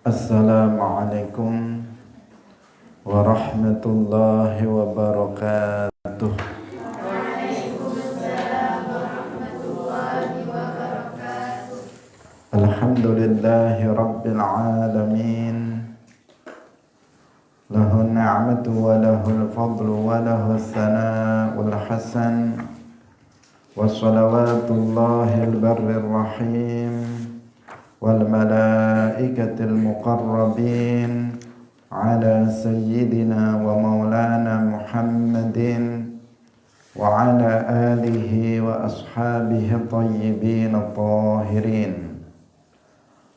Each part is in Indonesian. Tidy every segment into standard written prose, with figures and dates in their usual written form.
Assalamualaikum warahmatullahi wabarakatuh. Alhamdulillahi rabbil alamin. Lahu ni'matu wa lahul fadlu wa lahus sana'ul hasan. Wa salawatullahil barrir rahim. Wal malaikatil muqarrabin ala sayyidina wa maulana Muhammadin wa ala alihi wa ashabihi tayyibin tahirin.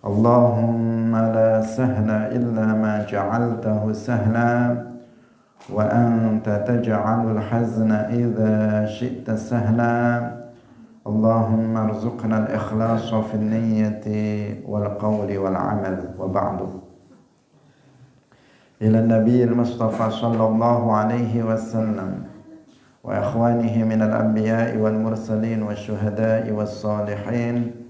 Allahumma la sahla illa ma ja'altahu sahla wa anta taj'alul hazna idha syi'ta sahla. Allahumma arzuqna al-ikhlasa fi niyyati wal qawli wal amal wa ba'du. Ila Nabi al-Mustafa sallallahu alaihi wasallam wa ikhwanihi min al-anbiya'i wal mursalin wa syuhada'i was salihin,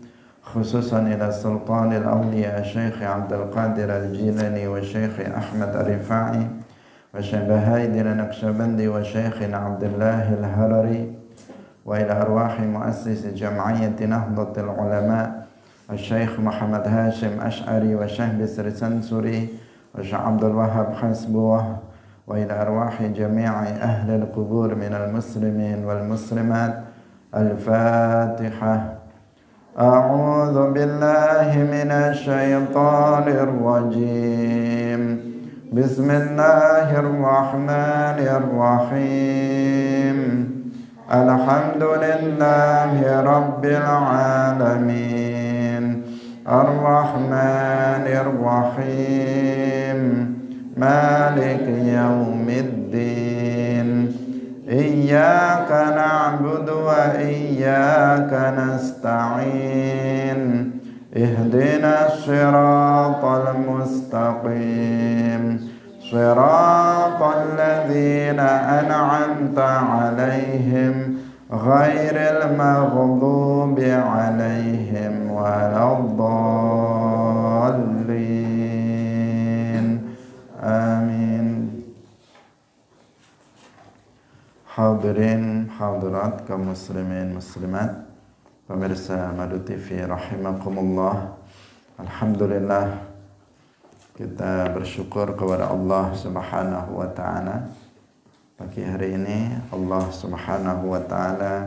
khususan ila sultan al-awliya Syekh Abdul Qadir al-Jilani wa Syekh Ahmad al-Rifa'i wa Syekh Bahaidin al-Naqsyabandi wa Syekh Abdullah al-Harari wa ila arwahi muassis jam'iyyati Nahdlatul Ulama Syekh Muhammad Hashim Ash'ari wa Syekh Bisri Sansuri wa Syekh Abdul Wahhab Hasbuh wa ila arwahi jami'i ahli al-qubur minal muslimin wal muslimat. Al-Fatihah. A'udzu billahi minasy syaithanir rajim. Bismillahirrahmanirrahim. Alhamdulillahi rabbil alamin. Ar-Rahmanir Rahim. Maliki yaumiddin. Iyyaka na'budu wa iyyaka nasta'in. Ihdinas siratal mustaqim. Siratal ladzina an'amta 'alaihim ghairil maghdubi 'alaihim waladdallin. Amin. Hadirin hadirat kaum muslimin muslimat, pemirsa Madu TV rahimakumullah. Alhamdulillah, kita bersyukur kepada Allah Subhanahu wa taala. Pagi hari ini Allah Subhanahu wa taala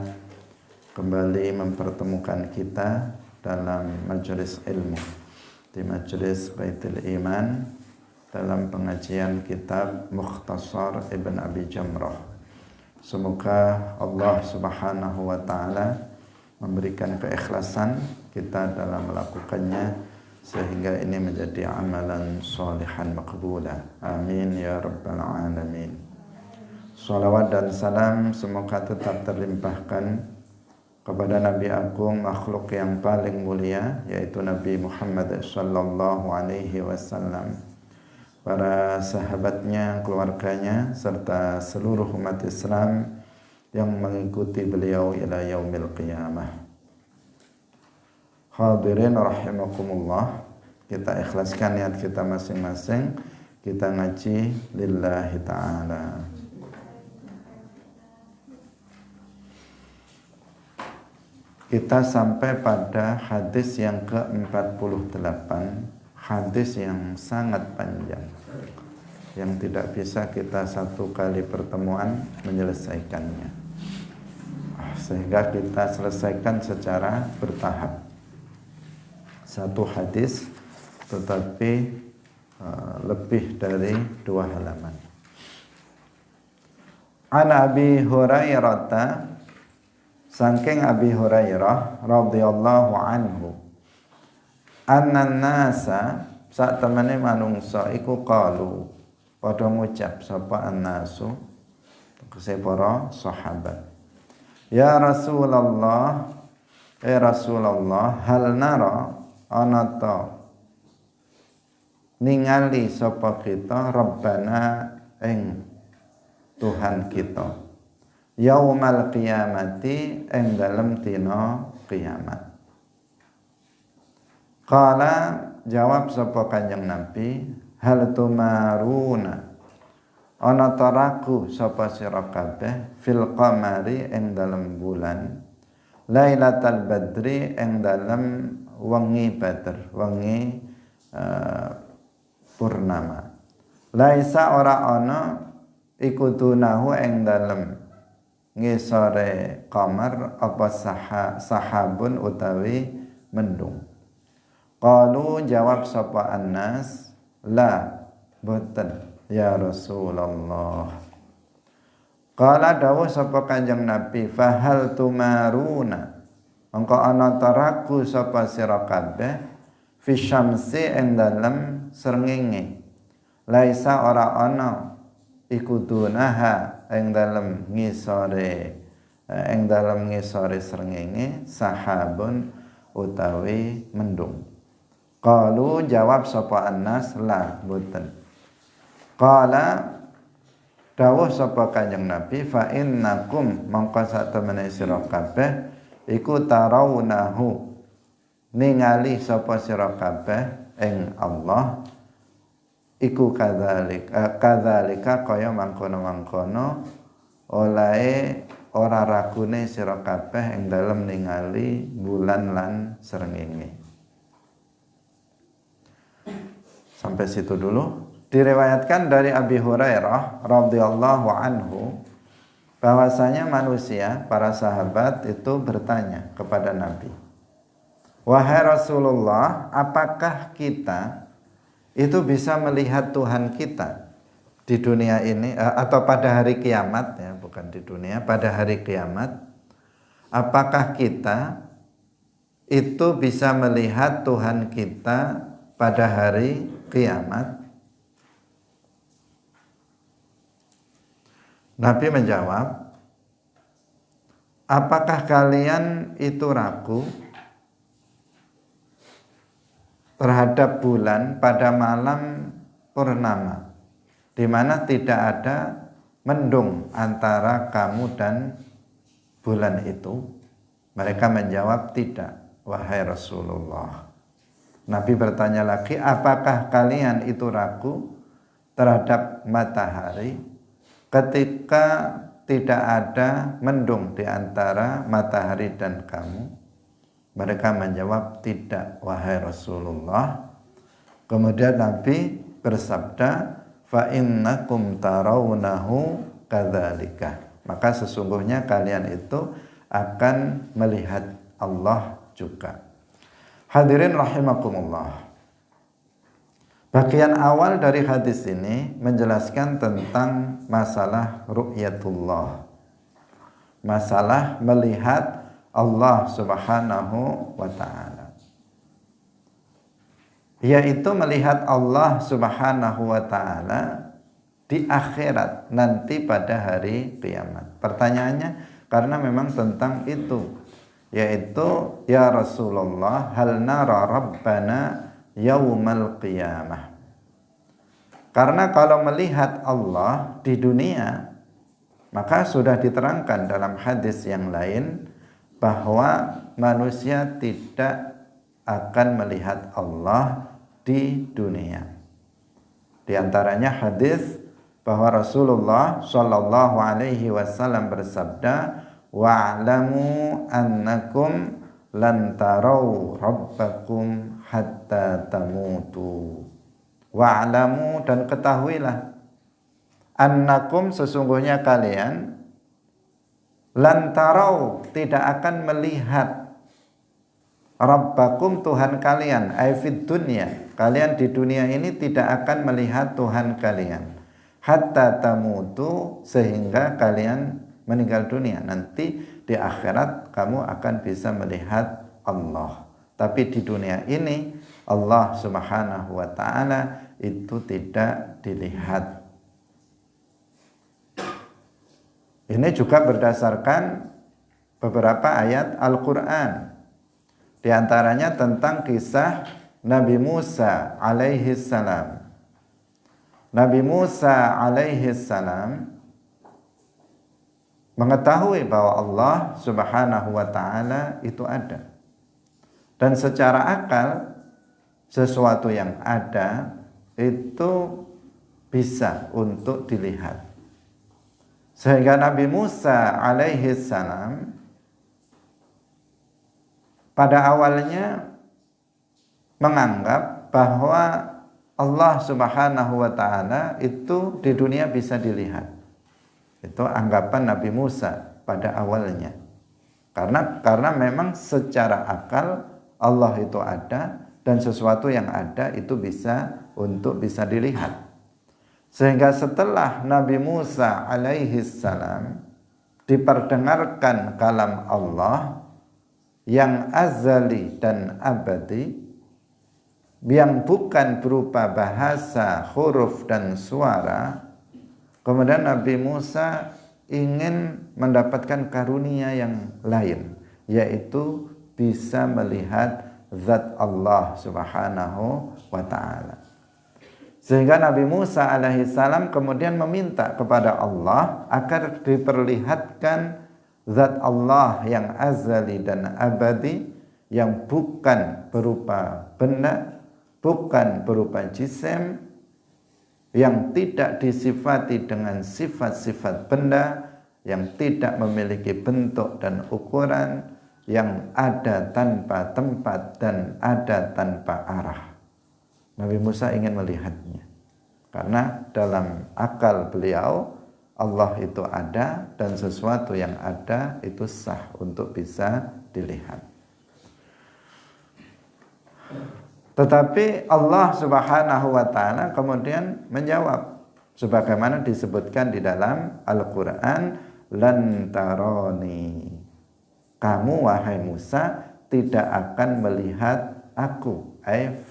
kembali mempertemukan kita dalam majelis ilmu di majelis Baitul Iman dalam pengajian kitab Mukhtasar Ibn Abi Jamrah. Semoga Allah Subhanahu wa taala memberikan keikhlasan kita dalam melakukannya sehingga ini menjadi amalan salihan maqbulah. Amin ya rabbal alamin. Salawat dan salam semoga tetap terlimpahkan kepada Nabi Agung, makhluk yang paling mulia, yaitu Nabi Muhammad sallallahu alaihi wasallam, para sahabatnya, keluarganya, serta seluruh umat Islam yang mengikuti beliau ila yaumil qiyamah. Hadirin rahimakumullah, kita ikhlaskan niat kita masing-masing, kita ngaji lillahi ta'ala. Kita sampai pada hadis yang ke-48, hadis yang sangat panjang, yang tidak bisa kita satu kali pertemuan menyelesaikannya, sehingga kita selesaikan secara bertahap. Satu hadis tetapi lebih dari 2 halaman. An Abi Hurairah, saking Abi Hurairah radhiyallahu anhu, annan nasa, sak temene manungsa iku qalu, padha ngucap sapa annasu, tegese para sahabat, ya Rasulullah, Rasulullah, hal nara ana ta ningali sapa kita Rabbana ing Tuhan kita yaumal qiyamati ing dalem dina kiamat. Qala jawab sapa Kanjeng Nabi, hal tumaruna ana taraku sapa sira kabeh fil qamari ing dalem bulan lailatal badri ing dalem wengi badr, wengi purnama. Laisa ora ana iku tunahu ing dalem ngisore qamar apa sahabun utawi mendung. Qalu jawab sapa annas, la boten ya Rasulullah. Qala dawuh sapa Kanjeng Nabi, fahal tumaruna mongko ana taraku sapa sira kabeh fi syamsi ing dalem srengenge. Laisa ora ana iku dunaha ing dalem ngisore srengenge sahabun utawi mendung. Qalu jawab sapa annas, la boten. Qala dawuh sapa Kanjeng Nabi, fa innakum mangka satemene sira kabeh iku tarawunahu ningali sapa sira kabeh ing Allah iku kadzalika kaya mangkono-mangkono olahe ora ragune sira kabeh ing dalem ningali bulan lan srengenge. Sampai situ dulu. Diriwayatkan dari Abi Hurairah radhiyallahu anhu bahwasanya manusia, para sahabat itu bertanya kepada Nabi, wahai Rasulullah, apakah kita itu bisa melihat Tuhan kita di dunia ini atau pada hari kiamat, ya bukan di dunia, pada hari kiamat? Apakah kita itu bisa melihat Tuhan kita pada hari kiamat? Nabi menjawab, apakah kalian itu ragu terhadap bulan pada malam purnama, di mana tidak ada mendung antara kamu dan bulan itu? Mereka menjawab, tidak, wahai Rasulullah. Nabi bertanya lagi, apakah kalian itu ragu terhadap matahari ketika tidak ada mendung di antara matahari dan kamu? Mereka menjawab, tidak, wahai Rasulullah. Kemudian Nabi bersabda, fa innakum tarawunahu kadzalika, maka sesungguhnya kalian itu akan melihat Allah juga. Hadirin rahimakumullah. Bagian awal dari hadis ini menjelaskan tentang masalah ru'yatullah, masalah melihat Allah subhanahu wa ta'ala, yaitu melihat Allah subhanahu wa ta'ala di akhirat nanti pada hari kiamat. Pertanyaannya karena memang tentang itu, yaitu ya Rasulullah, hal nara rabbana yaumal qiyamah. Karena kalau melihat Allah di dunia, maka sudah diterangkan dalam hadis yang lain bahwa manusia tidak akan melihat Allah di dunia. Di antaranya hadis bahwa Rasulullah Shallallahu Alaihi Wasallam bersabda, wa'lamu annakum lan tarau rabbakum hatta tamutu. Wa'lamu, dan ketahuilah, annakum, sesungguhnya kalian, lan tarau, tidak akan melihat, rabbakum, Tuhan kalian, ay fid dunya, kalian di dunia ini tidak akan melihat Tuhan kalian, hatta tamutu, sehingga kalian meninggal dunia. Nanti di akhirat kamu akan bisa melihat Allah. Tapi di dunia ini Allah subhanahu wa ta'ala itu tidak dilihat. Ini juga berdasarkan beberapa ayat Al-Quran. Di antaranya tentang kisah Nabi Musa alaihi salam. Nabi Musa alaihi salam mengetahui bahwa Allah subhanahu wa ta'ala itu ada. Dan secara akal sesuatu yang ada itu bisa untuk dilihat. Sehingga Nabi Musa alaihi salam pada awalnya menganggap bahwa Allah Subhanahu wa taala itu di dunia bisa dilihat. Itu anggapan Nabi Musa pada awalnya. Karena memang secara akal Allah itu ada dan sesuatu yang ada itu bisa dilihat. Sehingga setelah Nabi Musa alaihi salam diperdengarkan kalam Allah yang azali dan abadi, yang bukan berupa bahasa, huruf dan suara, kemudian Nabi Musa ingin mendapatkan karunia yang lain, yaitu bisa melihat zat Allah Subhanahu wa ta'ala. Sehingga Nabi Musa alaihi salam kemudian meminta kepada Allah agar diperlihatkan zat Allah yang azali dan abadi, yang bukan berupa benda, bukan berupa jisim, yang tidak disifati dengan sifat-sifat benda, yang tidak memiliki bentuk dan ukuran, yang ada tanpa tempat dan ada tanpa arah. Nabi Musa ingin melihatnya, karena dalam akal beliau Allah itu ada dan sesuatu yang ada itu sah untuk bisa dilihat. Tetapi Allah Subhanahu wa ta'ala kemudian menjawab sebagaimana disebutkan di dalam Al-Qur'an, lan tarani, kamu wahai Musa tidak akan melihat aku,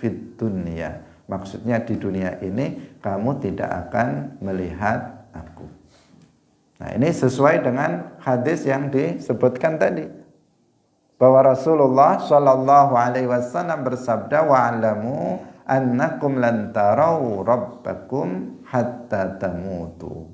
fid dunya. Maksudnya di dunia ini kamu tidak akan melihat aku. Nah, ini sesuai dengan hadis yang disebutkan tadi, bahwa Rasulullah Shallallahu alaihi wasallam bersabda, wa'lamu annakum lan tarau rabbakum hatta tamutu.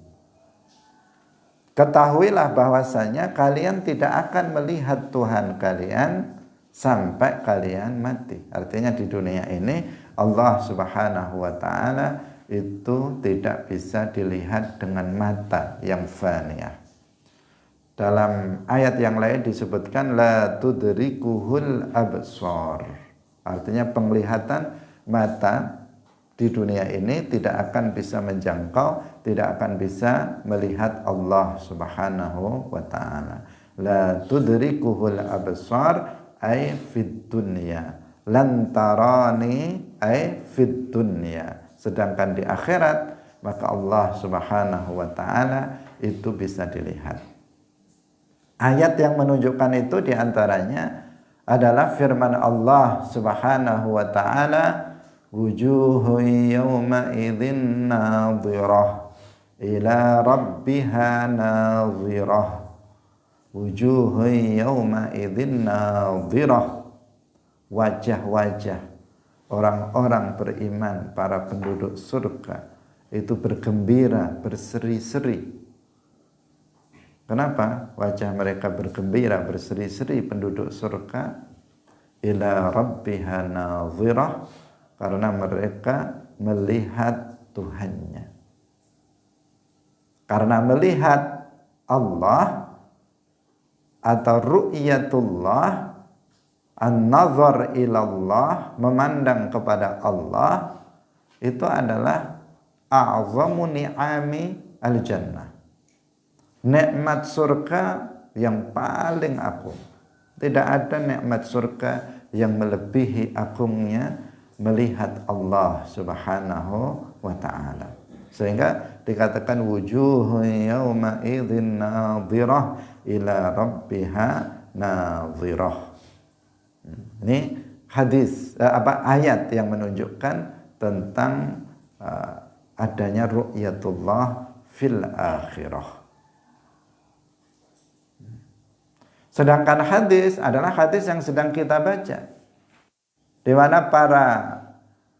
Ketahuilah bahwasanya kalian tidak akan melihat Tuhan kalian sampai kalian mati. Artinya di dunia ini Allah Subhanahu wa ta'ala itu tidak bisa dilihat dengan mata yang faniyah. Dalam ayat yang lain disebutkan la tudrikuhul absar. Artinya penglihatan mata di dunia ini tidak akan bisa menjangkau, tidak akan bisa melihat Allah Subhanahu wa ta'ala. La tudrikuhul absar ay fid dunya, lan tarani ay fid dunya. Sedangkan di akhirat maka Allah Subhanahu wa ta'ala itu bisa dilihat. Ayat yang menunjukkan itu diantaranya adalah firman Allah Subhanahu wa ta'ala, wujuhu yawma idzin nadhirah ila rabbiha nadhirah. Wujuhu yawma idzin nadhirah. Wajah-wajah orang-orang beriman, para penduduk surga itu bergembira, berseri-seri. Kenapa wajah mereka bergembira, berseri-seri penduduk surga? Ila rabbiha nadhirah, karena mereka melihat Tuhannya. Karena melihat Allah atau ru'yatullah, an-nazar ilallah, memandang kepada Allah, itu adalah a'zamu ni'ami al-jannah, nikmat surga yang paling agung. Tidak ada nikmat surga yang melebihi agungnya melihat Allah Subhanahu wa ta'ala. Sehingga dikatakan wujuhun yawma idzin nadhirah ila rabbiha nadhirah. Ini hadis ayat yang menunjukkan tentang adanya ru'yatullah fil akhirah. Sedangkan hadis adalah hadis yang sedang kita baca, di mana para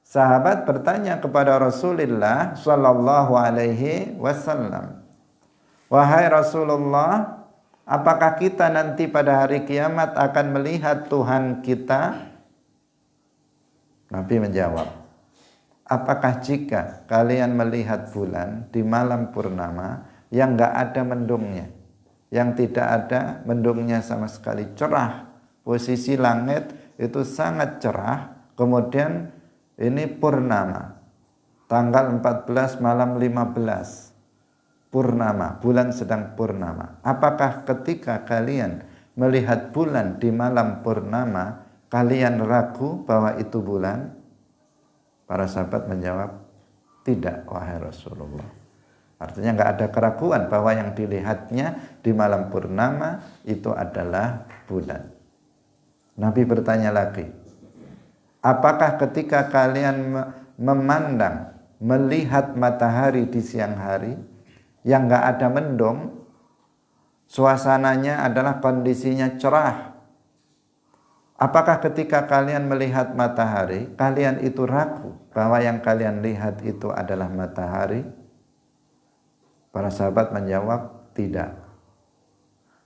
sahabat bertanya kepada Rasulullah sallallahu alaihi wasallam, wahai Rasulullah, apakah kita nanti pada hari kiamat akan melihat Tuhan kita? Nabi menjawab, apakah jika kalian melihat bulan di malam purnama yang enggak ada mendungnya, yang tidak ada mendungnya sama sekali, cerah, posisi langit itu sangat cerah, kemudian ini purnama, tanggal 14 malam 15, purnama, bulan sedang purnama. Apakah ketika kalian melihat bulan di malam purnama, kalian ragu bahwa itu bulan? Para sahabat menjawab, tidak wahai Rasulullah. Artinya enggak ada keraguan bahwa yang dilihatnya di malam purnama itu adalah bulan. Nabi bertanya lagi, apakah ketika kalian memandang, melihat matahari di siang hari yang enggak ada mendung, suasananya adalah kondisinya cerah, apakah ketika kalian melihat matahari, kalian itu ragu bahwa yang kalian lihat itu adalah matahari? Para sahabat menjawab, tidak.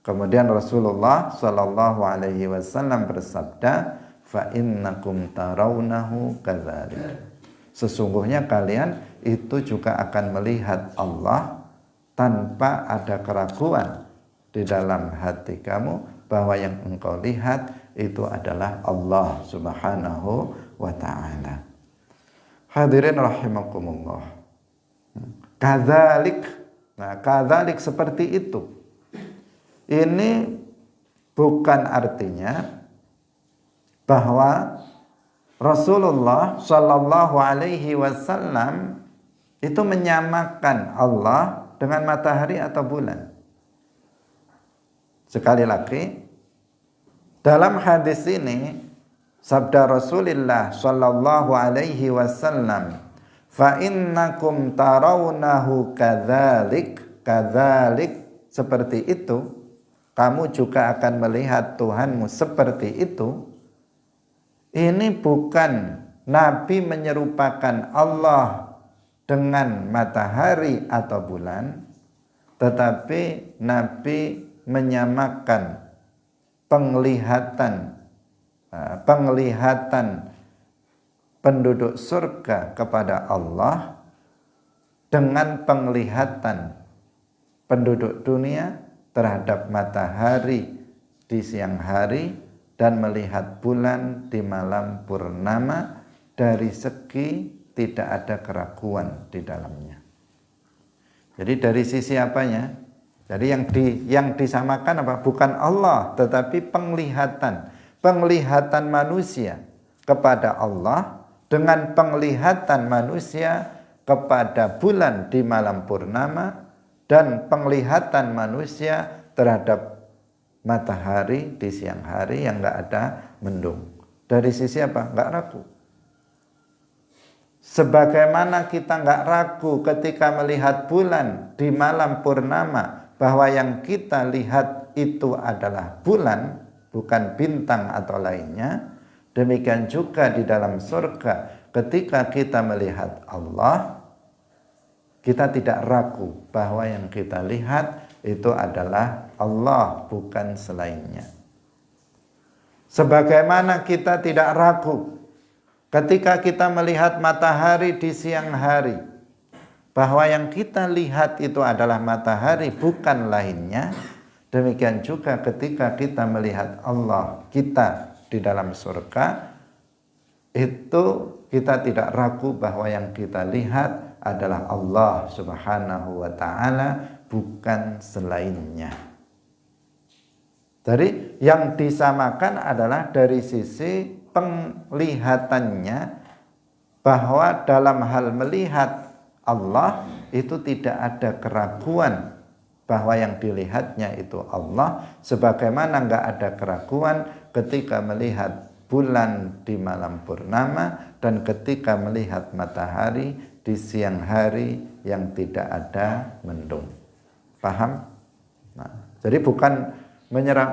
Kemudian Rasulullah Shallallahu Alaihi Wasallam bersabda, fa innakum tarawnahu kadzalik. Sesungguhnya kalian itu juga akan melihat Allah tanpa ada keraguan di dalam hati kamu bahwa yang engkau lihat itu adalah Allah Subhanahu wa ta'ala. Hadirin rahimakumullah. Kadzalik, nah kadzalik seperti itu. Ini bukan artinya bahwa Rasulullah Shallallahu Alaihi Wasallam itu menyamakan Allah dengan matahari atau bulan. Sekali lagi, dalam hadis ini sabda Rasulullah Shallallahu Alaihi Wasallam, fa innakum tarawnahu kadzalik, kadzalik seperti itu, kamu juga akan melihat Tuhanmu seperti itu. Ini bukan Nabi menyerupakan Allah dengan matahari atau bulan, tetapi Nabi menyamakan penglihatan penduduk surga kepada Allah dengan penglihatan penduduk dunia terhadap matahari di siang hari dan melihat bulan di malam purnama dari segi tidak ada keraguan di dalamnya. Jadi dari sisi apanya? Jadi yang disamakan apa? Bukan Allah, tetapi penglihatan manusia kepada Allah dengan penglihatan manusia kepada bulan di malam purnama dan penglihatan manusia terhadap matahari di siang hari yang enggak ada mendung. Dari sisi apa? Enggak ragu. Sebagaimana kita enggak ragu ketika melihat bulan di malam purnama bahwa yang kita lihat itu adalah bulan, bukan bintang atau lainnya. Demikian juga di dalam surga ketika kita melihat Allah, kita tidak ragu bahwa yang kita lihat itu adalah Allah, bukan selainnya. Sebagaimana kita tidak ragu ketika kita melihat matahari di siang hari, bahwa yang kita lihat itu adalah matahari, bukan lainnya. Demikian juga ketika kita melihat Allah kita di dalam surga, itu kita tidak ragu bahwa yang kita lihat adalah Allah Subhanahu wa ta'ala, bukan selainnya. Jadi yang disamakan adalah dari sisi penglihatannya, bahwa dalam hal melihat Allah itu tidak ada keraguan bahwa yang dilihatnya itu Allah, sebagaimana enggak ada keraguan ketika melihat bulan di malam purnama dan ketika melihat matahari di siang hari yang tidak ada mendung. Paham? Nah, jadi bukan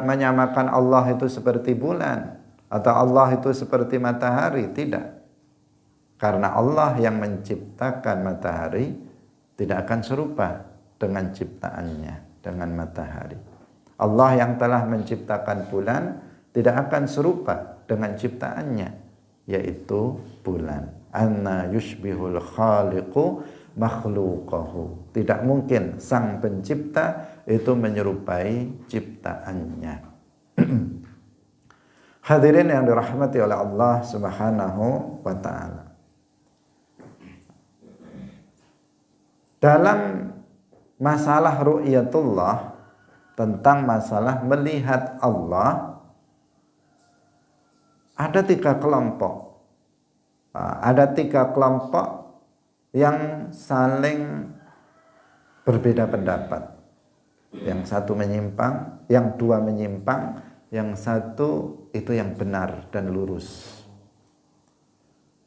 menyamakan Allah itu seperti bulan atau Allah itu seperti matahari, tidak. Karena Allah yang menciptakan matahari tidak akan serupa dengan ciptaannya dengan matahari. Allah yang telah menciptakan bulan tidak akan serupa dengan ciptaannya yaitu bulan. Anna yushbihul khaliqu makhluqahu. Tidak mungkin sang pencipta itu menyerupai ciptaannya. Hadirin yang dirahmati oleh Allah Subhanahu wa ta'ala. Dalam masalah ru'yatullah, tentang masalah melihat Allah, ada 3 kelompok. Ada 3 kelompok yang saling berbeda pendapat. Yang satu menyimpang, yang 2 menyimpang, yang satu itu yang benar dan lurus.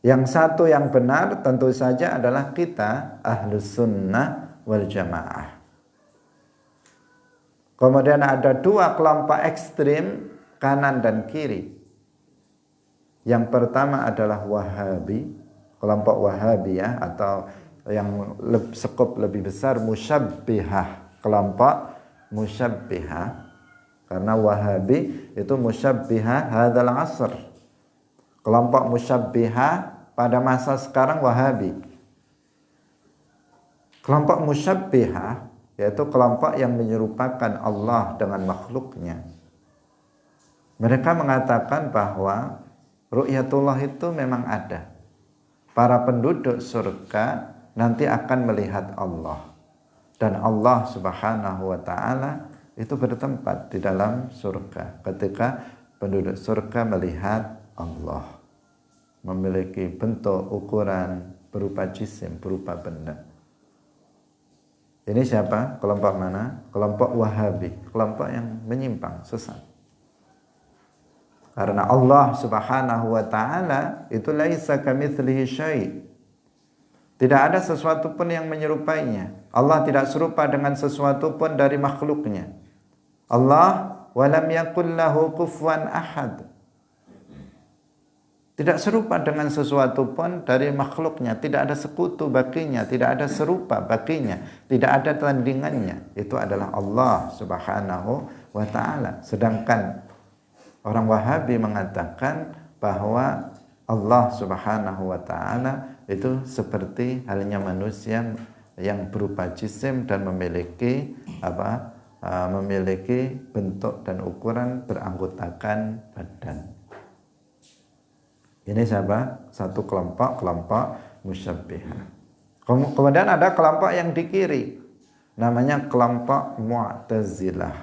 Yang satu yang benar tentu saja adalah kita Ahlus Sunnah wal Jamaah. Kemudian ada 2 kelompok ekstrim, kanan dan kiri. Yang pertama adalah Wahabi, kelompok Wahabiyah, atau yang skop lebih besar Musyabbihah, kelompok Musyabbihah. Karena Wahabi itu Musyabbihah hadzal asr. Kelompok Musyabbihah pada masa sekarang Wahabi. Kelompok Musyabbihah yaitu kelompok yang menyerupakan Allah dengan makhluknya. Mereka mengatakan bahwa ru'yatullah itu memang ada. Para penduduk surga nanti akan melihat Allah. Dan Allah Subhanahu wa ta'ala itu bertempat di dalam surga ketika penduduk surga melihat Allah. Memiliki bentuk ukuran berupa jisim, berupa benda. Ini siapa? Kelompok mana? Kelompok Wahabi, kelompok yang menyimpang, sesat. Karena Allah Subhanahu wa ta'ala itu laisa kamitslihi syai'. Tidak ada sesuatu pun yang menyerupainya. Allah tidak serupa dengan sesuatu pun dari makhluknya. Allah walam yakul lahu kufuwan ahad. Tidak serupa dengan sesuatu pun dari makhluknya. Tidak ada sekutu baginya, tidak ada serupa baginya, tidak ada tandingannya. Itu adalah Allah Subhanahu wa ta'ala. Sedangkan orang Wahabi mengatakan bahwa Allah Subhanahu wa ta'ala itu seperti halnya manusia yang berupa jisim dan memiliki memiliki bentuk dan ukuran beranggotakan badan. Ini siapa? Satu kelompok Musyabbihah. Kemudian ada kelompok yang di kiri, namanya kelompok Mu'tazilah.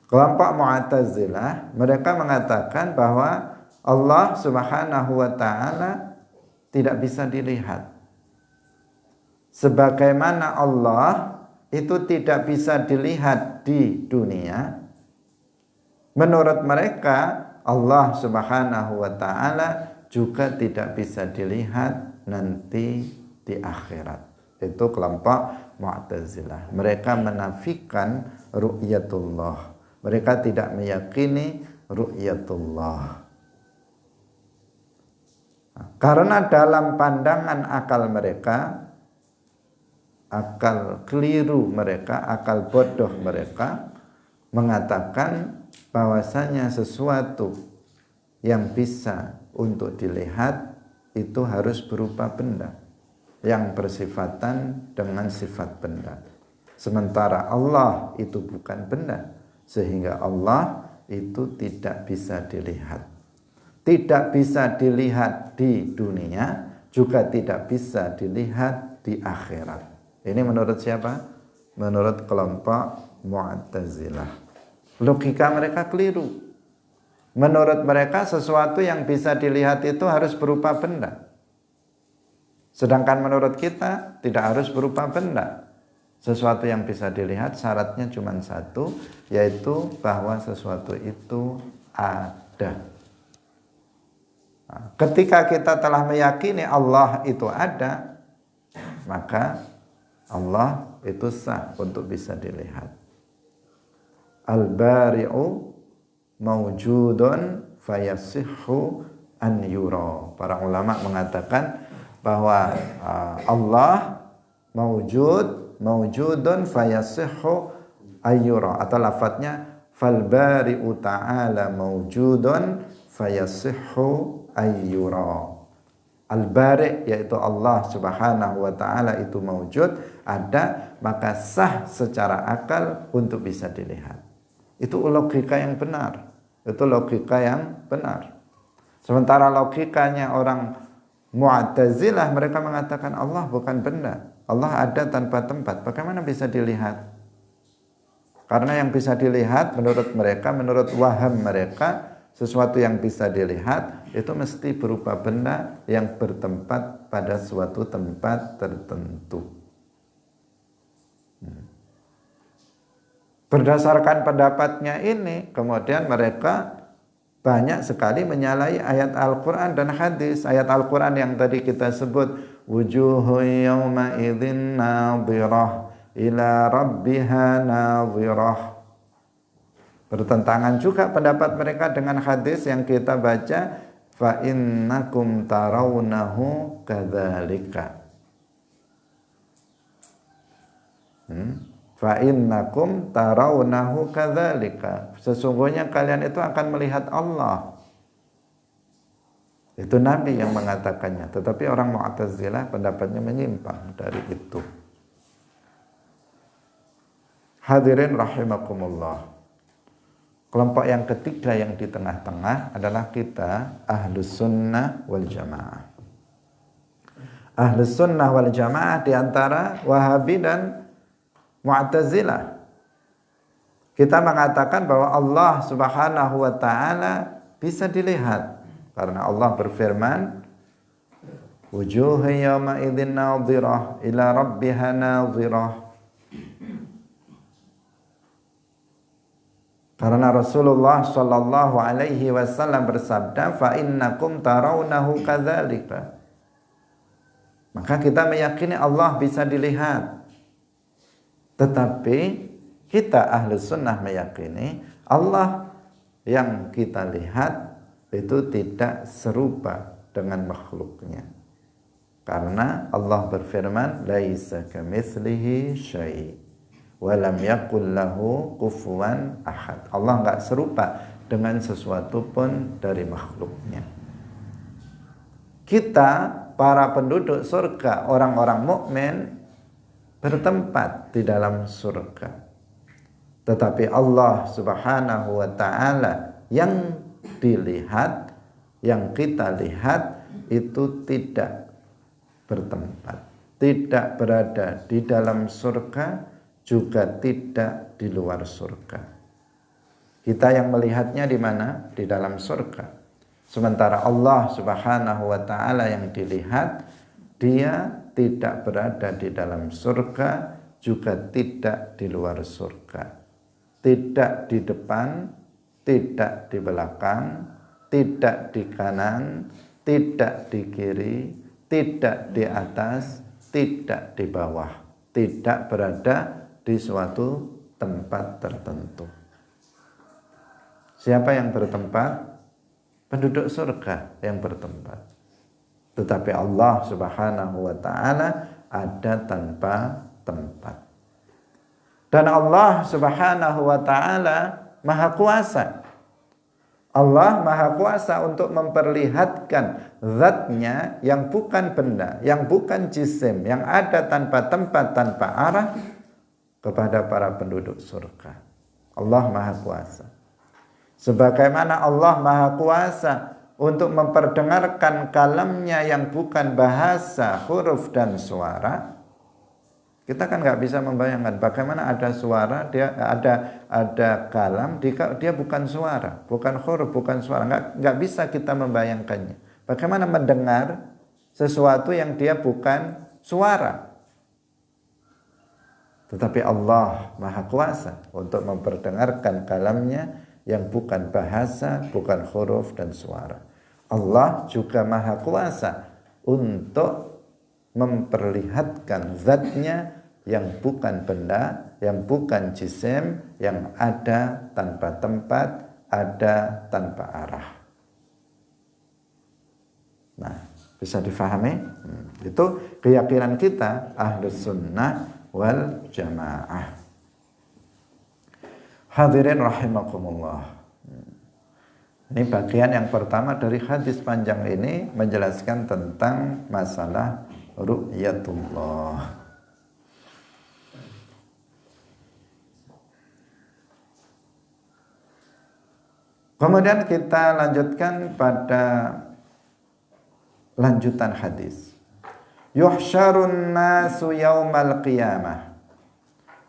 Kelompok Mu'tazilah, mereka mengatakan bahwa Allah Subhanahu wa ta'ala tidak bisa dilihat. Sebagaimana Allah itu tidak bisa dilihat di dunia, menurut mereka Allah Subhanahu wa ta'ala juga tidak bisa dilihat nanti di akhirat. Itu kelompok Mu'tazilah. Mereka menafikan ru'yatullah. Mereka tidak meyakini ru'yatullah. Karena dalam pandangan akal mereka, akal keliru mereka, akal bodoh mereka mengatakan bahwasanya sesuatu yang bisa untuk dilihat itu harus berupa benda yang bersifatan dengan sifat benda. Sementara Allah itu bukan benda, sehingga Allah itu tidak bisa dilihat. Tidak bisa dilihat di dunia, juga tidak bisa dilihat di akhirat. Ini menurut siapa? Menurut kelompok Mu'tazilah. Logika mereka keliru. Menurut mereka sesuatu yang bisa dilihat itu harus berupa benda. Sedangkan menurut kita tidak harus berupa benda. Sesuatu yang bisa dilihat syaratnya cuma satu, yaitu bahwa sesuatu itu ada. Ketika kita telah meyakini Allah itu ada, maka Allah itu sah untuk bisa dilihat. Al-bari'u mawjudun fayasihhu an yura. Para ulama mengatakan bahwa Allah mawjudun fayasihhu ayyura, atau lafadznya fal bari'u ta'ala mawjudun fayasihhu ayyura. Al-Bari' yaitu Allah Subhanahu wa taala itu maujud, ada, maka sah secara akal untuk bisa dilihat. Itu logika yang benar. Itu logika yang benar. Sementara logikanya orang Mu'tazilah, mereka mengatakan Allah bukan benda. Allah ada tanpa tempat. Bagaimana bisa dilihat? Karena yang bisa dilihat menurut mereka, menurut waham mereka, sesuatu yang bisa dilihat itu mesti berupa benda yang bertempat pada suatu tempat tertentu. Berdasarkan pendapatnya ini, kemudian mereka banyak sekali menyalahi ayat Al-Quran dan hadis. Ayat Al-Quran yang tadi kita sebut, wujuhu yawma idzin nadhirah ila rabbiha nadhirah. Bertentangan juga pendapat mereka dengan hadis yang kita baca, fa innakum tarawnahu kadzalika. Fa innakum tarawnahu kadzalika. Sesungguhnya kalian itu akan melihat Allah. Itu Nabi yang mengatakannya, tetapi orang Mu'tazilah pendapatnya menyimpang dari itu. Hadirin rahimakumullah. Kelompok yang ketiga yang di tengah-tengah adalah kita Ahlus Sunnah wal Jamaah. Ahlus Sunnah wal Jamaah di antara Wahabi dan Mu'tazilah. Kita mengatakan bahwa Allah Subhanahu wa taala bisa dilihat karena Allah berfirman, wujuhun yawma idzin nadhirah ila rabbiha nadhirah. Karena Rasulullah sallallahu alaihi wasallam bersabda, fa innakum tarawnahu kadzalika. Maka kita meyakini Allah bisa dilihat. Tetapi kita Ahlus Sunnah meyakini Allah yang kita lihat itu tidak serupa dengan makhluknya. Karena Allah berfirman, laisa kamitslihi syai'. Walam yakul lahu kufuwan ahad. Allah enggak serupa dengan sesuatu pun dari makhluknya. Kita para penduduk surga, orang-orang mukmin bertempat di dalam surga. Tetapi Allah Subhanahu wa taala yang dilihat, yang kita lihat itu tidak bertempat, tidak berada di dalam surga, juga tidak di luar surga. Kita yang melihatnya di mana? Di dalam surga. Sementara Allah Subhanahu wa taala yang dilihat, dia tidak berada di dalam surga, juga tidak di luar surga. Tidak di depan, tidak di belakang, tidak di kanan, tidak di kiri, tidak di atas, tidak di bawah. Tidak berada di suatu tempat tertentu. Siapa yang bertempat? Penduduk surga yang bertempat. Tetapi Allah Subhanahu wa taala ada tanpa tempat. Dan Allah Subhanahu wa taala Maha Kuasa. Allah Maha Kuasa untuk memperlihatkan zatnya yang bukan benda, yang bukan jisim, yang ada tanpa tempat, tanpa arah, kepada para penduduk surga. Allah Maha Kuasa. Sebagaimana Allah Maha Kuasa untuk memperdengarkan kalamnya yang bukan bahasa, huruf dan suara. Kita kan nggak bisa membayangkan bagaimana ada suara, dia ada kalam, dia bukan suara, bukan huruf, bukan suara. Nggak bisa kita membayangkannya. Bagaimana mendengar sesuatu yang dia bukan suara. Tetapi Allah Maha Kuasa untuk memperdengarkan kalamnya yang bukan bahasa, bukan huruf dan suara. Allah juga Maha Kuasa untuk memperlihatkan zatnya yang bukan benda, yang bukan jisim, yang ada tanpa tempat, ada tanpa arah. Nah, bisa difahami? Itu keyakinan kita Ahlus Sunnah wal Jamaah. Hadirin rahimakumullah. Ini bagian yang pertama dari hadis panjang ini menjelaskan tentang masalah ru'yatullah. Kemudian kita lanjutkan pada lanjutan hadis. Yuhsyarun nasu yaumal qiyamah.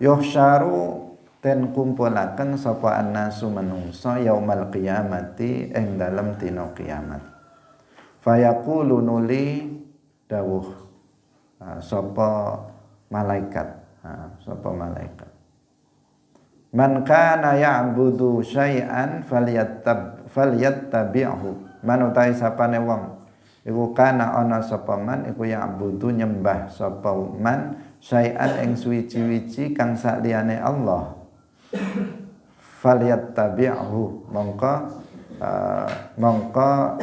Yuhsyaru ten kumpulaken sapa annasu manungsa yaumal qiyamati ing dalem dina kiamat. Fayaqulu nuli dawuh sapa malaikat, Man kana ya'budu syai'an falyattabi'hu. Man utahe sapane wong iku kana ana sapa man iku ya'budu nyembah sapa man syai'an ing suwi-wiji kang saliyane Allah. Falyattabi'hu mongko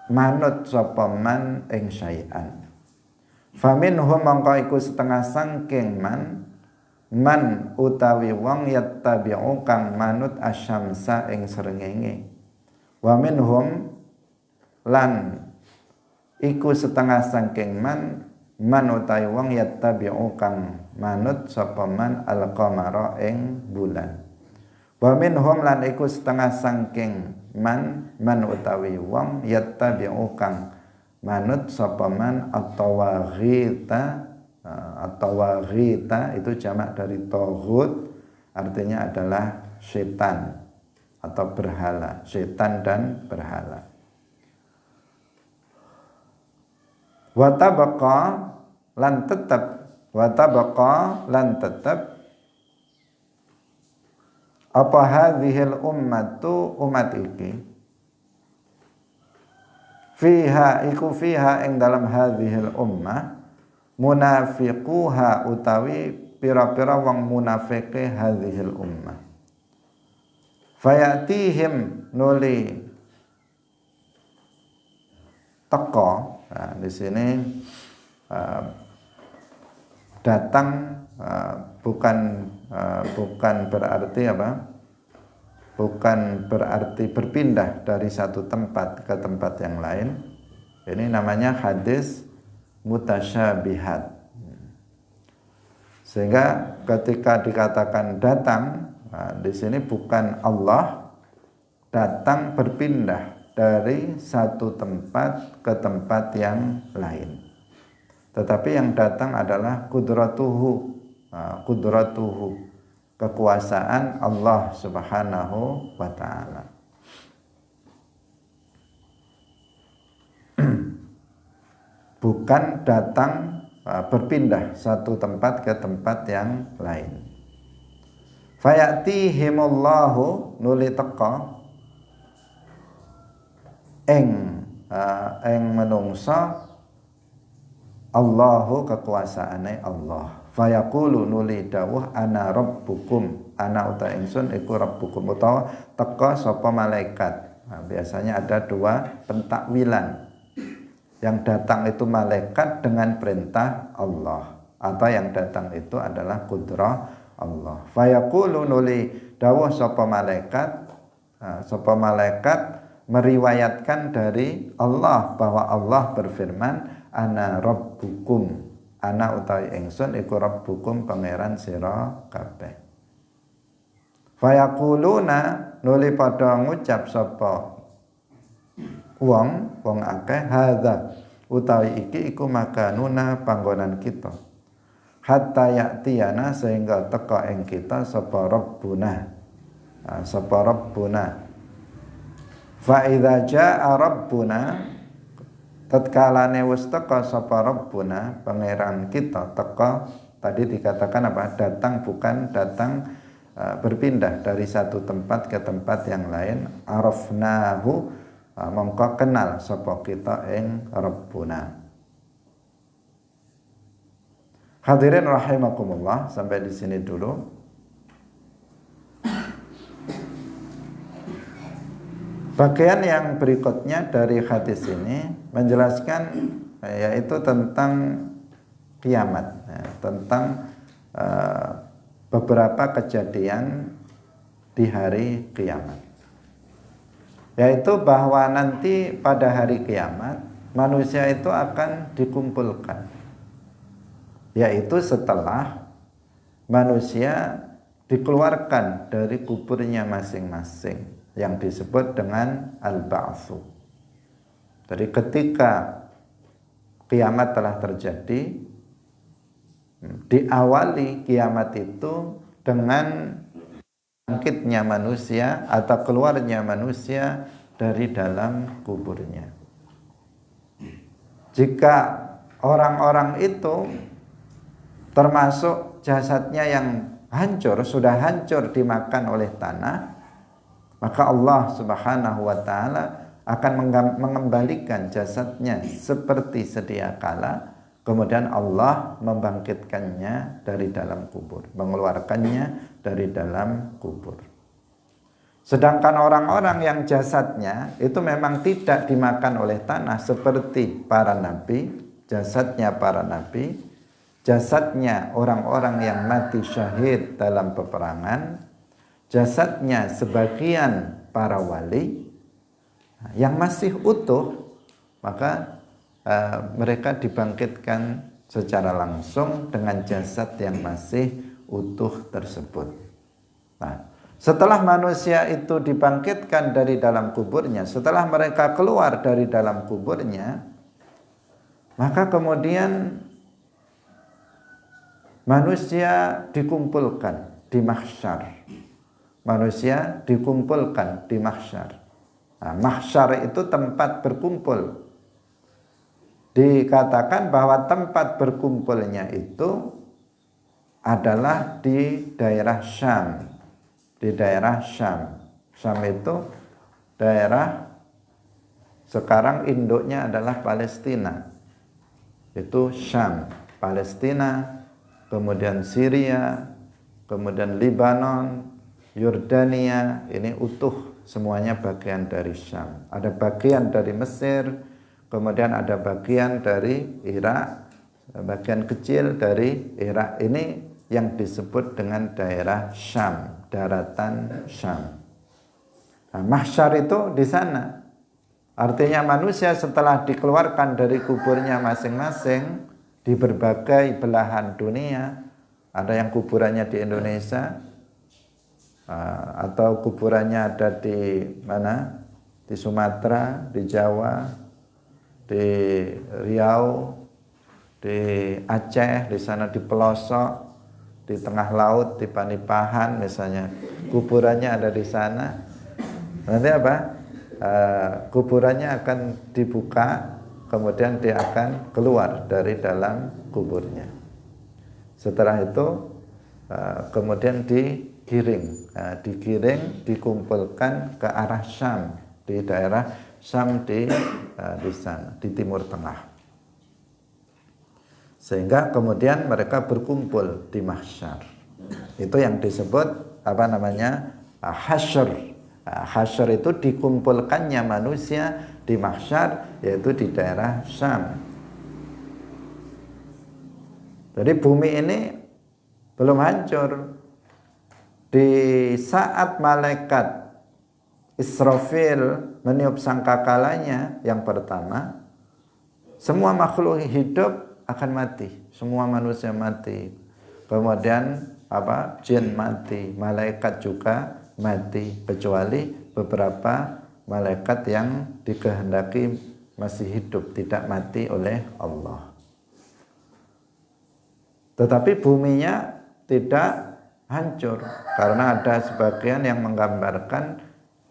manut sapa man ing syai'an. Faminhum mongko iku setengah sangking man utawi wong yattabi'u kang manut asyamsa ing srengenge. Wa minhum lan iku setengah sangking man utawi wong yattabi'u kang manut sapa man al-qamara ing bulan. Wa minhum lan iku setengah sangking man utawi wong yattabi'u kang manut sapa man at-tawaghita itu jamak dari taghut, artinya adalah setan atau berhala, setan dan berhala. Wa tabaqa lan tetap apa hadhil ummatu umat iki fiha ing dalam hadhil ummah munafiquha utawi pira-pira wong munafike hadhil ummah. Fayatihim nuli teko. Nah, di sini datang bukan berarti apa? Bukan berarti berpindah dari satu tempat ke tempat yang lain. Ini namanya hadis mutasyabihat. Sehingga ketika dikatakan datang, di sini bukan Allah datang berpindah dari satu tempat ke tempat yang lain, tetapi yang datang adalah kudratuhu, kekuasaan Allah Subhanahu wa ta'ala. Bukan datang berpindah satu tempat ke tempat yang lain. Fayatihimullahu nuli teka ing menungsa Allahu kekuasaane Allah. Fayaqulu nuli dawuh ana rabbukum, ana uta ingsun iku rabbukum, utawa teka sapa malaikat. Biasanya ada dua pentakwilan. Yang datang itu malaikat dengan perintah Allah, atau yang datang itu adalah kudrah Allah. Fayaqulu nuli dawuh sapa malaikat meriwayatkan dari Allah bahwa Allah berfirman ana rabbukum, ana utawi ingsun iku rabbukum pangeran sira kabeh. Fayaquluna nuli padha ngucap sapa wong akeh hadza utawi iki iku makanuna panggonan kita, hatta ya'tiyana sehingga teka ing kita sapa rabbuna. Fa idza jaa rabbuna, tatkalane wis teka sapa rabbuna pangeran kita, teka tadi dikatakan apa? Datang, bukan datang berpindah dari satu tempat ke tempat yang lain. Arafnahu, mongko kenal sapa kita ing rabbuna. Hadirin rahimakumullah, sampai di sini dulu. Bagian yang berikutnya dari hadis ini menjelaskan yaitu tentang kiamat, tentang beberapa kejadian di hari kiamat. yaitu bahwa nanti pada hari kiamat manusia itu akan dikumpulkan, yaitu setelah manusia dikeluarkan dari kuburnya masing-masing yang disebut dengan al-ba'tsu. Jadi ketika kiamat telah terjadi, diawali kiamat itu dengan bangkitnya manusia atau keluarnya manusia dari dalam kuburnya. Jika orang-orang itu termasuk jasadnya yang hancur, sudah hancur dimakan oleh tanah, maka Allah Subhanahu wa taala akan mengembalikan jasadnya seperti sedia kala. Kemudian Allah membangkitkannya dari dalam kubur, mengeluarkannya dari dalam kubur. Sedangkan orang-orang yang jasadnya itu memang tidak dimakan oleh tanah seperti para nabi, jasadnya para nabi, jasadnya orang-orang yang mati syahid dalam peperangan, jasadnya sebagian para wali yang masih utuh, maka mereka dibangkitkan secara langsung dengan jasad yang masih utuh tersebut. Nah, setelah manusia itu dibangkitkan dari dalam kuburnya, setelah mereka keluar dari dalam kuburnya, maka kemudian manusia dikumpulkan di mahsyar. Manusia dikumpulkan di mahsyar. Nah, mahsyar itu tempat berkumpul. Dikatakan bahwa tempat berkumpulnya itu adalah di daerah Syam. Di daerah Syam. Syam itu daerah sekarang induknya adalah Palestina. Itu Syam, Palestina, kemudian Syria, kemudian Lebanon, Yordania, ini utuh semuanya bagian dari Syam. Ada bagian dari Mesir, kemudian ada bagian dari Irak, bagian kecil dari Irak. Ini yang disebut dengan daerah Syam, daratan Syam. Nah, mahsyar itu di sana. Artinya manusia setelah dikeluarkan dari kuburnya masing-masing di berbagai belahan dunia, ada yang kuburannya di Indonesia, atau kuburannya ada di mana? Di Sumatera, di Jawa, di Riau, di Aceh, di sana di pelosok, di tengah laut, di Panipahan misalnya, kuburannya ada di sana. Nanti apa? Kuburannya akan dibuka, kemudian dia akan keluar dari dalam kuburnya. Setelah itu kemudian digiring, dikumpulkan ke arah Syam, di daerah Syam di sana, di Timur Tengah. Sehingga kemudian mereka berkumpul di mahsyar. Itu yang disebut apa namanya? Hasyr. Hasyr itu dikumpulkannya manusia di mahsyar, yaitu di daerah Syam. Jadi bumi ini belum hancur. Di saat malaikat Israfil meniup sangkakalanya yang pertama, semua makhluk hidup akan mati, semua manusia mati. Kemudian jin mati, malaikat juga mati, kecuali beberapa malaikat yang dikehendaki masih hidup, tidak mati oleh Allah. Tetapi buminya tidak hancur, karena ada sebagian yang menggambarkan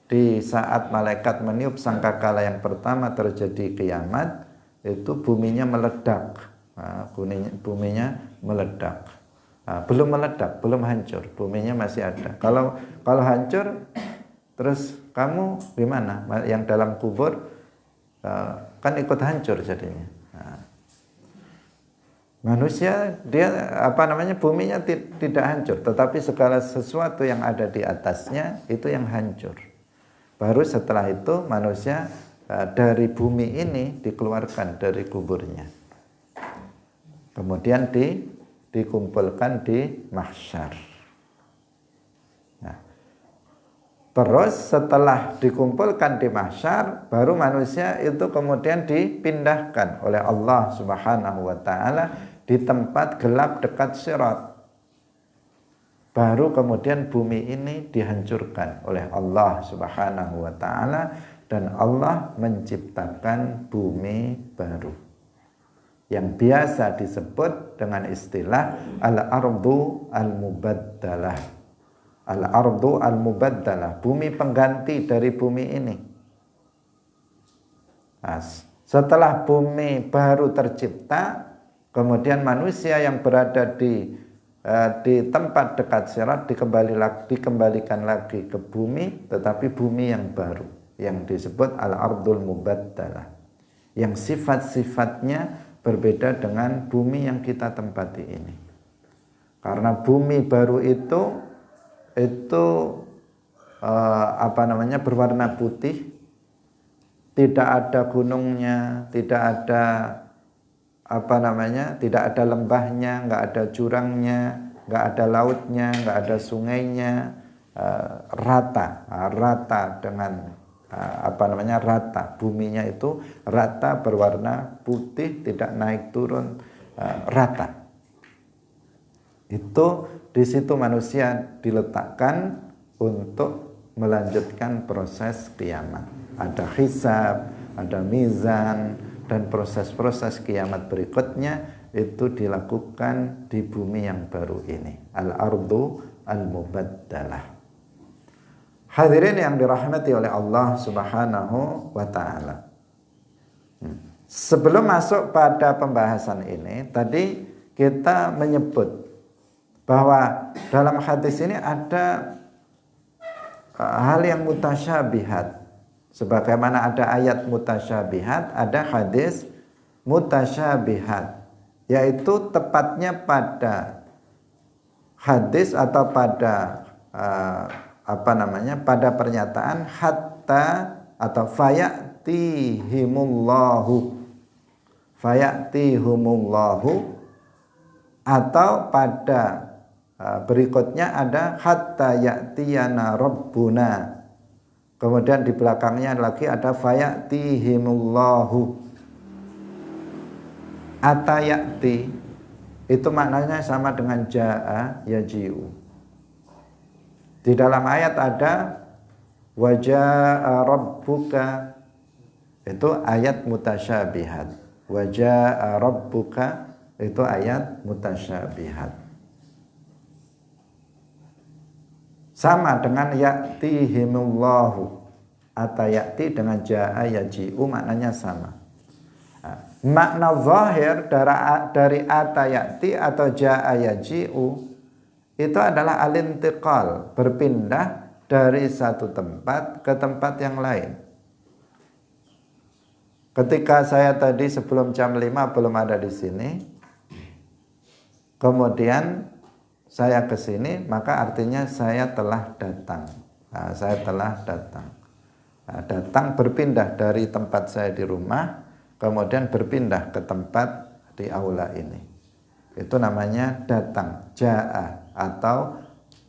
di saat malaikat meniup sangkakala yang pertama terjadi kiamat, itu buminya meledak. Buminya meledak. Belum meledak, belum hancur, buminya masih ada. Kalau hancur, terus kamu gimana? Yang dalam kubur kan ikut hancur jadinya. Manusia dia buminya tidak hancur, tetapi segala sesuatu yang ada di atasnya itu yang hancur. Baru setelah itu manusia dari bumi ini dikeluarkan dari kuburnya. Kemudian dikumpulkan di mahsyar. Nah, Terus setelah dikumpulkan di mahsyar, baru manusia itu kemudian dipindahkan oleh Allah Subhanahu wa taala di tempat gelap dekat Sirat. Baru kemudian bumi ini dihancurkan oleh Allah Subhanahu wa taala dan Allah menciptakan bumi baru yang biasa disebut dengan istilah al-ardu al-mubaddalah. Al-ardu al-mubaddalah, bumi pengganti dari bumi ini. Nah, setelah bumi baru tercipta, kemudian manusia yang berada di tempat dekat Sirat dikembalikan lagi ke bumi, tetapi bumi yang baru yang disebut al-ardul mubaddalah, yang sifat-sifatnya berbeda dengan bumi yang kita tempati ini. Karena bumi baru itu berwarna putih, tidak ada gunungnya, tidak ada tidak ada lembahnya, nggak ada jurangnya, nggak ada lautnya, nggak ada sungainya, rata dengan rata, buminya itu rata berwarna putih, tidak naik turun, rata. Itu di situ manusia diletakkan untuk melanjutkan proses kiamat. Ada hisab, ada mizan, dan proses-proses kiamat berikutnya itu dilakukan di bumi yang baru ini. Al-ardu al-mubaddalah. Hadirin yang dirahmati oleh Allah Subhanahu wa taala. Sebelum masuk pada pembahasan ini, tadi kita menyebut bahwa dalam hadis ini ada hal yang mutasyabihat. Sebagaimana ada ayat mutasyabihat, ada hadis mutasyabihat, yaitu tepatnya pada hadis atau pada pada pernyataan hatta atau fayatihumullahu, atau pada berikutnya ada hatta ya'tiyana rabbuna. Kemudian di belakangnya lagi ada fayatihimullahu. Atayati itu maknanya sama dengan ja'a yaji'u. Di dalam ayat ada waja'a rabbuka, itu ayat mutasyabihat. Waja'a rabbuka itu ayat mutasyabihat. Sama dengan ya'tihimullahu, atayati dengan ja'a yaji'u maknanya sama. Makna zahir dari atayati atau ja'a yaji'u itu adalah al-intiqal, berpindah dari satu tempat ke tempat yang lain. Ketika saya tadi sebelum jam 5 belum ada di sini, kemudian saya ke sini, maka artinya saya telah datang. Saya telah datang. Datang berpindah dari tempat saya di rumah, kemudian berpindah ke tempat di aula ini. Itu namanya datang, ja'a atau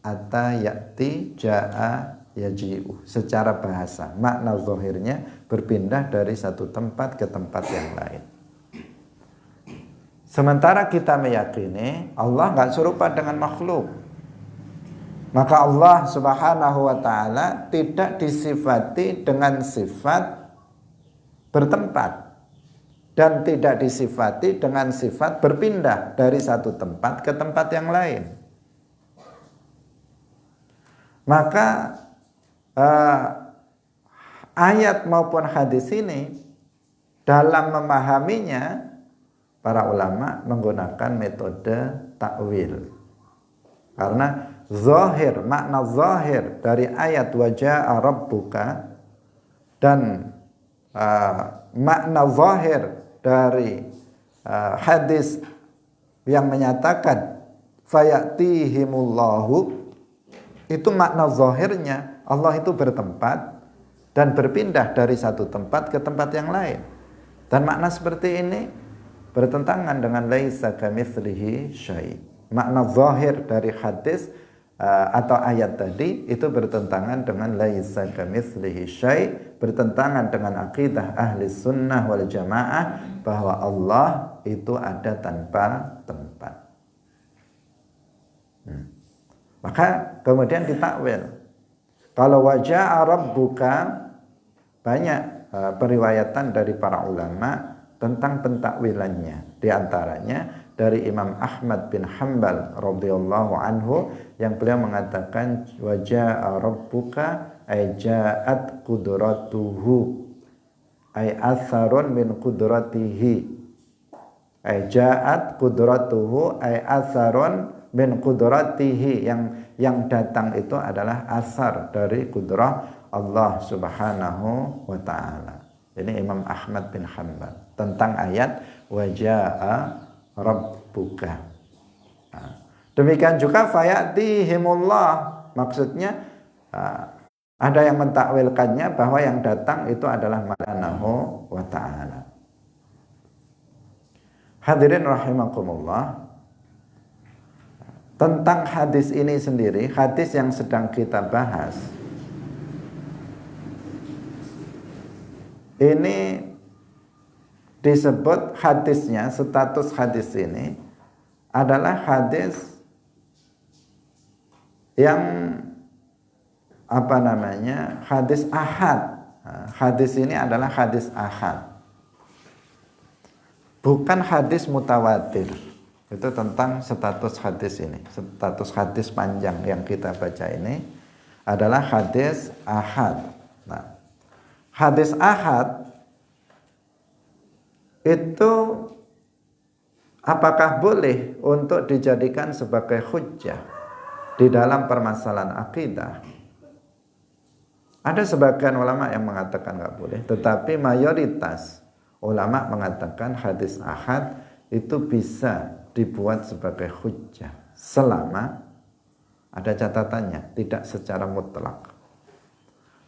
atayati ja'a yaji'u. Secara bahasa, makna zahirnya berpindah dari satu tempat ke tempat yang lain. Sementara kita meyakini Allah nggak serupa dengan makhluk. Maka Allah Subhanahu wa ta'ala tidak disifati dengan sifat bertempat, dan tidak disifati dengan sifat berpindah dari satu tempat ke tempat yang lain. Maka ayat maupun hadis ini dalam memahaminya, para ulama menggunakan metode takwil. Karena zahir, makna zahir dari ayat waja'a rabbuka dan makna zahir dari hadis yang menyatakan fayatihimullahu, itu makna zahirnya Allah itu bertempat dan berpindah dari satu tempat ke tempat yang lain. Dan makna seperti ini bertentangan dengan laisa kamitslihi syai'. Makna zahir dari hadis atau ayat tadi itu bertentangan dengan laisa kamitslihi syai', bertentangan dengan akidah ahli sunnah wal jamaah bahwa Allah itu ada tanpa tempat. Maka kemudian ditakwil. Kalau waja'a rabbuka, banyak periwayatan dari para ulama tentang pentakwilannya. Di antaranya dari Imam Ahmad bin Hanbal radhiyallahu anhu yang beliau mengatakan waja'a rabbuka ay ja'at qudratuhu ay atharun min qudratihi ay ja'at qudratuhu ay atharun min qudratihi, yang datang itu adalah asar dari kudrah Allah Subhanahu wa taala. Ini Imam Ahmad bin Hanbal tentang ayat waja'a rabbuka. Demikian juga fayatihimullah, maksudnya ada yang mentakwilkannya bahwa yang datang itu adalah Subhanahu wa ta'ala. Hadirin rahimakumullah, tentang hadis ini sendiri, hadis yang sedang kita bahas ini disebut hadisnya, status hadis ini adalah hadis yang hadis ahad. Hadis ini adalah hadis ahad, bukan hadis mutawatir. Itu tentang status hadis ini. Status hadis panjang yang kita baca ini adalah hadis ahad. Nah, hadis ahad itu apakah boleh untuk dijadikan sebagai hujjah di dalam permasalahan akidah? Ada sebagian ulama yang mengatakan nggak boleh, tetapi mayoritas ulama mengatakan hadis ahad itu bisa dibuat sebagai hujjah selama ada catatannya, tidak secara mutlak.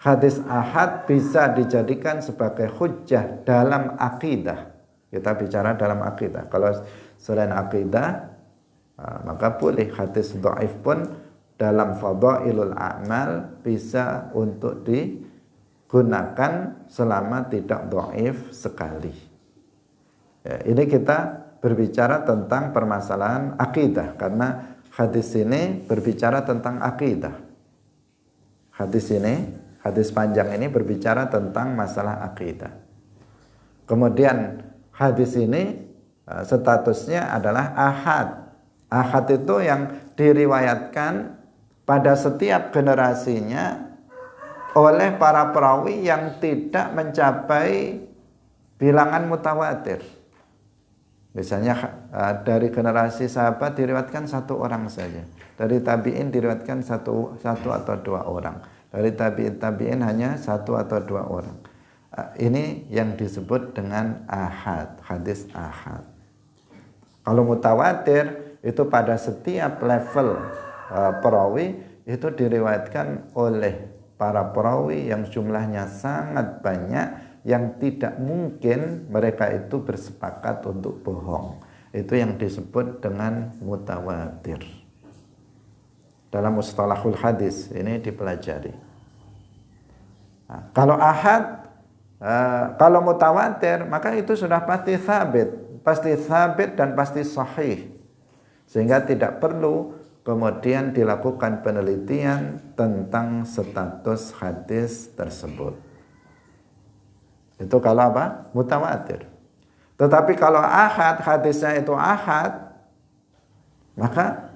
Hadis ahad bisa dijadikan sebagai hujjah dalam akidah. Kita bicara dalam akidah. Kalau selain akidah, maka boleh. Hadis dhaif pun dalam fadhailul a'mal bisa untuk digunakan selama tidak dhaif sekali. Ya, ini kita berbicara tentang permasalahan akidah, karena hadis ini berbicara tentang akidah. Hadis panjang ini berbicara tentang masalah akidah. Kemudian hadis ini statusnya adalah ahad. Ahad itu yang diriwayatkan pada setiap generasinya oleh para perawi yang tidak mencapai bilangan mutawatir. Misalnya dari generasi sahabat diriwayatkan satu orang saja, dari tabi'in diriwayatkan satu atau dua orang, dari tabi'in hanya satu atau dua orang. Ini yang disebut dengan ahad, hadis ahad. Kalau mutawatir itu pada setiap level perawi itu diriwayatkan oleh para perawi yang jumlahnya sangat banyak, yang tidak mungkin mereka itu bersepakat untuk bohong. Itu yang disebut dengan mutawatir. Dalam mustalahul hadis ini dipelajari. Nah, kalau ahad, kalau mutawatir, maka itu sudah pasti sabit dan pasti sahih. Sehingga tidak perlu kemudian dilakukan penelitian tentang status hadis tersebut. Itu kalau apa? Mutawatir. Tetapi kalau ahad, hadisnya itu ahad, maka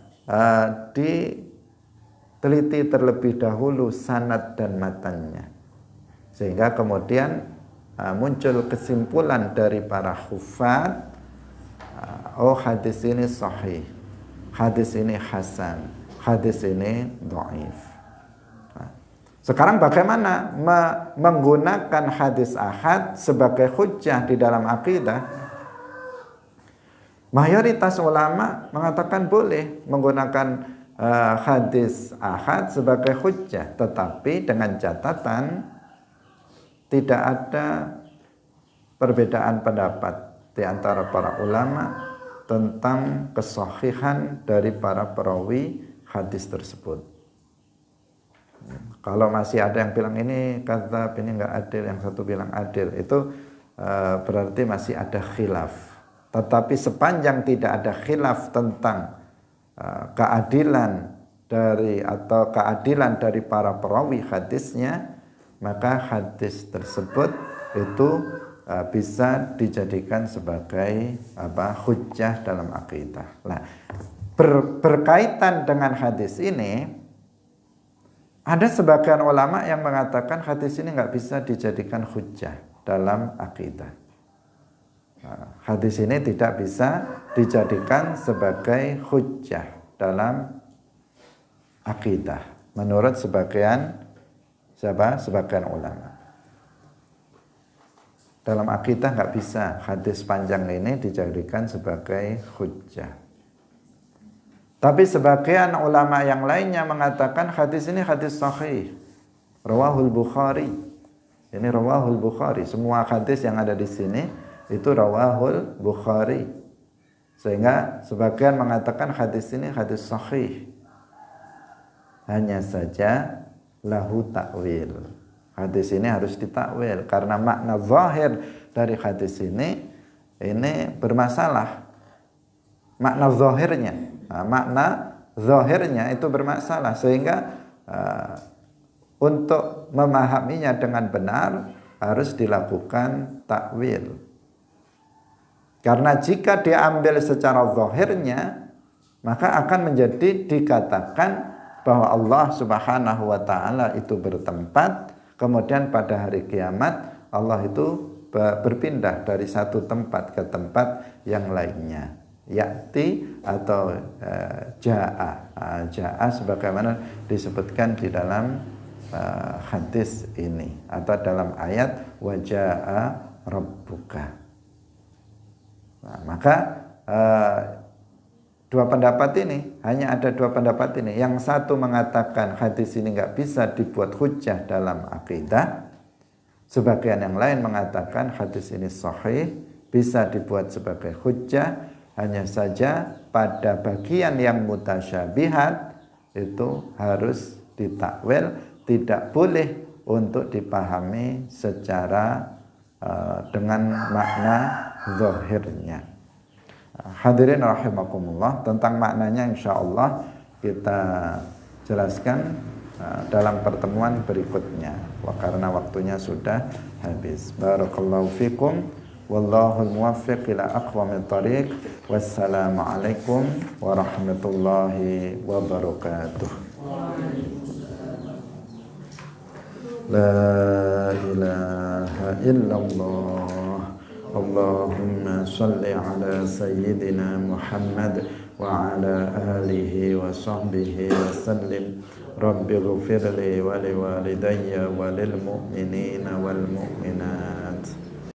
diteliti terlebih dahulu sanad dan matannya. Sehingga kemudian muncul kesimpulan dari para hufad, oh hadis ini sahih, hadis ini hasan, hadis ini dhaif. Sekarang bagaimana menggunakan hadis ahad sebagai hujjah di dalam akidah? Mayoritas ulama mengatakan boleh menggunakan hadis ahad sebagai hujjah, tetapi dengan catatan tidak ada perbedaan pendapat di antara para ulama tentang kesahihan dari para perawi hadis tersebut. Kalau masih ada yang bilang ini kadzab, ini enggak adil, yang satu bilang adil, itu berarti masih ada khilaf. Tetapi sepanjang tidak ada khilaf tentang keadilan dari para perawi hadisnya, maka hadis tersebut itu bisa dijadikan sebagai hujjah dalam akidah. Nah, berkaitan dengan hadis ini, ada sebagian ulama yang mengatakan hadis ini nggak bisa dijadikan hujjah dalam akidah. Hadis ini tidak bisa dijadikan sebagai hujjah dalam akidah menurut sebagian ulama. Dalam akidah nggak bisa hadis panjang ini dijadikan sebagai hujjah. Tapi sebagian ulama yang lainnya mengatakan hadis ini hadis sahih, rawahul Bukhari. Ini rawahul Bukhari. Semua hadis yang ada di sini itu rawahul Bukhari. Sehingga sebagian mengatakan hadis ini hadis sahih. Hanya saja lahu ta'wil. Hadis ini harus ditakwil karena makna zahir dari hadis ini bermasalah. Makna zahirnya itu bermasalah, sehingga untuk memahaminya dengan benar harus dilakukan takwil. Karena jika diambil secara zahirnya, maka akan menjadi dikatakan bahwa Allah Subhanahu wa taala itu bertempat. Kemudian pada hari kiamat Allah itu berpindah dari satu tempat ke tempat yang lainnya. Ya'ti atau ja'a sebagaimana disebutkan di dalam hadis ini atau dalam ayat wa ja'a rabbuka. Nah, maka hanya ada dua pendapat ini. Yang satu mengatakan hadis ini nggak bisa dibuat hujjah dalam akidah. Sebagian yang lain mengatakan hadis ini sahih, bisa dibuat sebagai hujjah. Hanya saja pada bagian yang mutasyabihat itu harus ditakwil, tidak boleh untuk dipahami secara dengan makna zahirnya. Hadirin rahimakumullah, tentang maknanya insyaallah kita jelaskan dalam pertemuan berikutnya. Karena waktunya sudah habis. Barakallahu fikum, wallahul muwaffiq ila aqwamit thariq. Wassalamualaikum warahmatullahi wabarakatuh. La ilaha illallah. Allahumma salli ala sayyidina Muhammad wa ala alihi wa sahbihi wa sallim. Rabbi ghfirli wa liwalidayya wa lil mu'minina wal mu'minat.